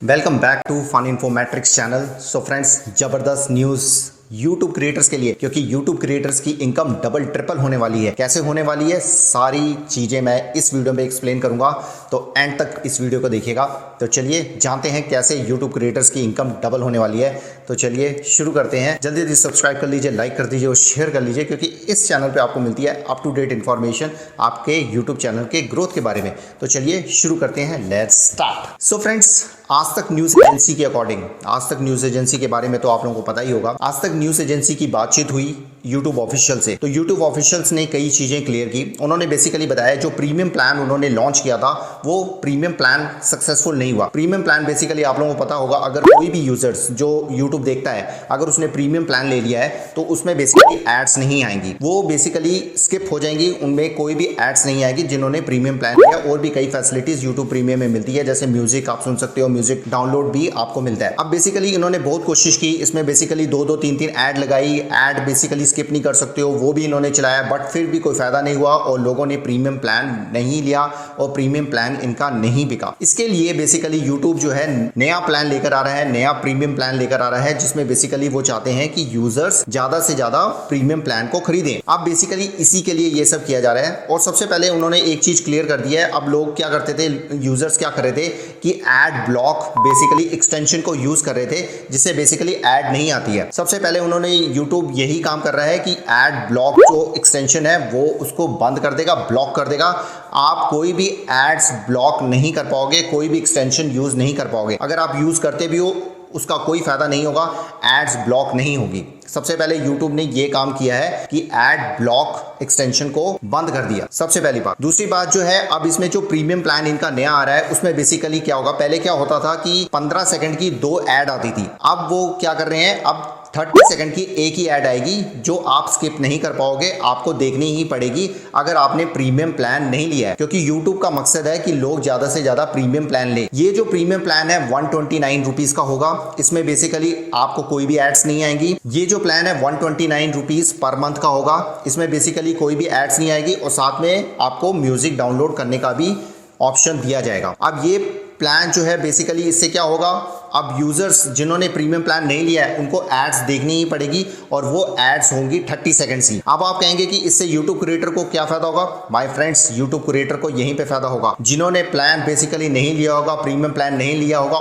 Welcome back to fun informatics channel. So friends, जबरदस्त news YouTube creators के लिए, क्योंकि यूट्यूब क्रिएटर्स की इनकम डबल ट्रिपल होने वाली है। कैसे होने वाली है, सारी चीज़ें मैं इस वीडियो में एक्सप्लेन करूंगा, तो एंड तक इस वीडियो को देखिएगा। तो चलिए जानते हैं कैसे यूट्यूब क्रिएटर्स की इनकम डबल होने वाली है। तो चलिए शुरू करते हैं। जल्दी जल्दी सब्सक्राइब कर लीजिए, लाइक कर दीजिए और शेयर कर लीजिए, क्योंकि इस चैनल पर आपको मिलती है अप टू डेट इन्फॉर्मेशन आपके यूट्यूब चैनल के ग्रोथ के बारे में। तो चलिए शुरू करते हैं, लेट्स स्टार्ट। सो फ्रेंड्स, आज तक न्यूज़ एजेंसी के अकॉर्डिंग, आज तक न्यूज़ एजेंसी के बारे में तो आप लोगों को पता ही होगा। आज तक न्यूज़ एजेंसी की बातचीत हुई यूट्यूब ऑफिशियल से, तो यूट्यूब ऑफिशियल्स ने कई चीज़ें क्लियर की। उन्होंने बेसिकली बताया जो प्रीमियम प्लान उन्होंने लॉन्च किया था वो प्रीमियम प्लान सक्सेसफुल नहीं हुआ। प्रीमियम प्लान बेसिकली आप लोगों को पता होगा, अगर कोई भी यूजर्स जो यूट्यूब देखता है, अगर उसने प्रीमियम प्लान ले लिया है तो उसमें बेसिकली एड्स नहीं आएंगी, वो बेसिकली स्किप हो जाएंगी, उनमें कोई भी एड्स नहीं आएगी जिन्होंने प्रीमियम प्लान लिया। और भी कई फैसिलिटीज यूट्यूब प्रीमियम में मिलती है, जैसे म्यूजिक आप सुन सकते हो, म्यूजिक डाउनलोड भी आपको मिलता है। अब बेसिकली इन्होंने बहुत कोशिश की, इसमें बेसिकली दो तीन ऐड लगाई, ऐड बेसिकली स्किप नहीं कर सकते हो, वो भी इन्होंने चलाया, बट फिर भी कोई फायदा नहीं हुआ और लोगों ने प्रीमियम प्लान नहीं लिया और प्रीमियम प्लान इनका नहीं बिका। इसके लिए बेसिकली यूट्यूब जो है नया प्लान लेकर आ रहा है, नया प्रीमियम प्लान लेकर आ रहा है, जिसमें बेसिकली वो चाहते हैं कि यूजर्स ज्यादा से ज्यादा प्रीमियम प्लान को खरीदें। अब बेसिकली इसी के लिए ये सब किया जा रहा है। और सबसे पहले उन्होंने एक चीज क्लियर कर दी है। अब लोग क्या करते थे, यूजर्स क्या कर रहे थे कि एड ब्लॉक बेसिकली एक्सटेंशन को यूज कर रहे थे, जिससे बेसिकली एड नहीं आती है। सबसे पहले उन्होंने यूट्यूब यही काम कर रहा है कि एड ब्लॉक जो एक्सटेंशन है वो उसको बंद कर देगा, ब्लॉक कर देगा। आप कोई भी एड्स ब्लॉक नहीं कर पाओगे, कोई भी एक्सटेंशन यूज नहीं कर पाओगे। अगर आप यूज करते भी हो उसका कोई फायदा नहीं होगा, एड्स ब्लॉक नहीं होगी। सबसे पहले YouTube ने ये काम किया है कि एड ब्लॉक एक्सटेंशन को बंद कर दिया, सबसे पहली बात। दूसरी बात जो है, अब इसमें जो प्रीमियम प्लान इनका नया आ रहा है उसमें बेसिकली क्या होगा, पहले क्या होता था कि 15 सेकंड की 2 ऐड आती थी। अब वो क्या कर रहे हैं, अब 30 सेकंड की एक ही ऐड आएगी जो आप स्किप नहीं कर पाओगे, आपको देखनी ही पड़ेगी अगर आपने प्रीमियम प्लान नहीं लिया है, क्योंकि YouTube का मकसद है कि लोग ज्यादा से ज्यादा प्रीमियम प्लान ले। ये जो प्रीमियम प्लान है 129 रुपीज का होगा, इसमें बेसिकली आपको कोई भी एड्स नहीं आएंगी। ये जो प्लान है 129 रुपीज पर मंथ का होगा, इसमें बेसिकली कोई भी एड्स नहीं आएगी और साथ में आपको म्यूजिक डाउनलोड करने का भी ऑप्शन दिया जाएगा। अब ये प्लान जो है बेसिकली इससे क्या होगा, अब यूजर्स जिन्होंने प्रीमियम प्लान नहीं लिया है उनको एड्स देखनी ही पड़ेगी और वो एड्स होंगी 30 सेकंड्स ही। अब आप कहेंगे कि इससे यूट्यूब क्रिएटर को क्या फायदा होगा। माय फ्रेंड्स, यूट्यूब क्रिएटर को यहीं पे फायदा होगा। जिन्होंने प्लान बेसिकली नहीं लिया होगा, प्रीमियम प्लान नहीं लिया होगा,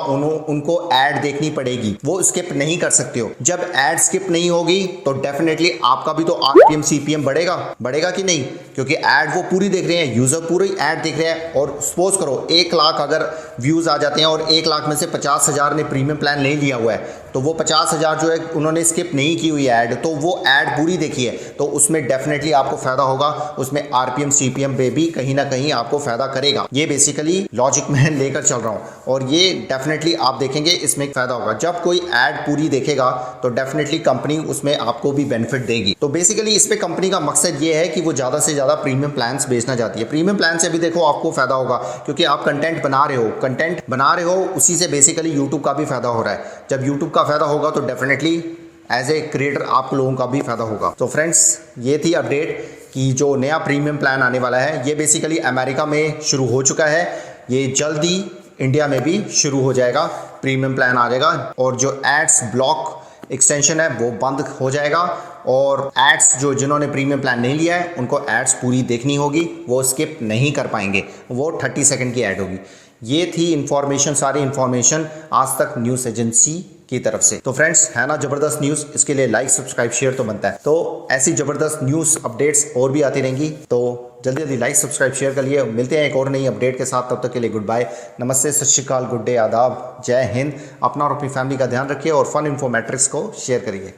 उनको एड देखनी पड़ेगी, वो स्किप नहीं कर सकते हो। जब एड स्किप नहीं होगी तो डेफिनेटली आपका भी तो RPM CPM बढ़ेगा कि नहीं, क्योंकि एड वो पूरी देख रहे हैं, यूजर पूरी एड देख रहे हैं। और सपोज करो 1 लाख अगर व्यूज आ जाते हैं और 1 लाख में से 50,000 ने प्रीमियम प्लान नहीं लिया हुआ है, तो वो 50,000 जो है उन्होंने स्किप नहीं की हुई ऐड, तो वो ऐड पूरी देखी है, तो उसमें डेफिनेटली आपको फायदा होगा। उसमें RPM CPM पे भी कहीं ना कहीं आपको फायदा करेगा। ये बेसिकली लॉजिक मैं लेकर चल रहा हूँ और ये डेफिनेटली आप देखेंगे इसमें फायदा होगा। जब कोई ऐड पूरी देखेगा तो डेफिनेटली कंपनी उसमें आपको भी बेनिफिट देगी। तो बेसिकली इस पे कंपनी का मकसद ये है कि वो ज्यादा से ज्यादा प्रीमियम प्लान बेचना चाहती है। प्रीमियम प्लान से भी देखो आपको फायदा होगा, क्योंकि आप कंटेंट बना रहे हो, उसी से बेसिकली यूट्यूब का भी फायदा हो रहा है। जब यूट्यूब का फायदा होगा तो डेफिनेटली एज ए क्रिएटर आप लोगों का भी फायदा होगा। तो फ्रेंड्स, ये थी अपडेट कि जो नया प्रीमियम प्लान आने वाला है ये बेसिकली अमेरिका में शुरू हो चुका है, ये जल्दी इंडिया में भी शुरू हो जाएगा। प्रीमियम प्लान आ जाएगा और जो एड्स ब्लॉक एक्सटेंशन है वो बंद हो जाएगा और एड्स जो जिन्होंने प्रीमियम प्लान नहीं लिया है उनको एड्स पूरी देखनी होगी, वो स्किप नहीं कर पाएंगे, वो 30 सेकंड की ऐड होगी। ये थी इंफॉर्मेशन, सारी इंफॉर्मेशन आज तक न्यूज़ एजेंसी की तरफ से। तो फ्रेंड्स, है ना जबरदस्त न्यूज़, इसके लिए लाइक सब्सक्राइब शेयर तो बनता है। तो ऐसी जबरदस्त न्यूज़ अपडेट्स और भी आती रहेंगी, तो जल्दी जल्दी लाइक सब्सक्राइब शेयर कर लिए। मिलते हैं एक और नई अपडेट के साथ, तब तक के लिए गुड बाय, नमस्ते, सत श्री अकाल, गुड डे, आदाब, जय हिंद। अपना और अपनी फैमिली का ध्यान रखिए और फन इन्फॉर्मेटिक्स को शेयर करिए।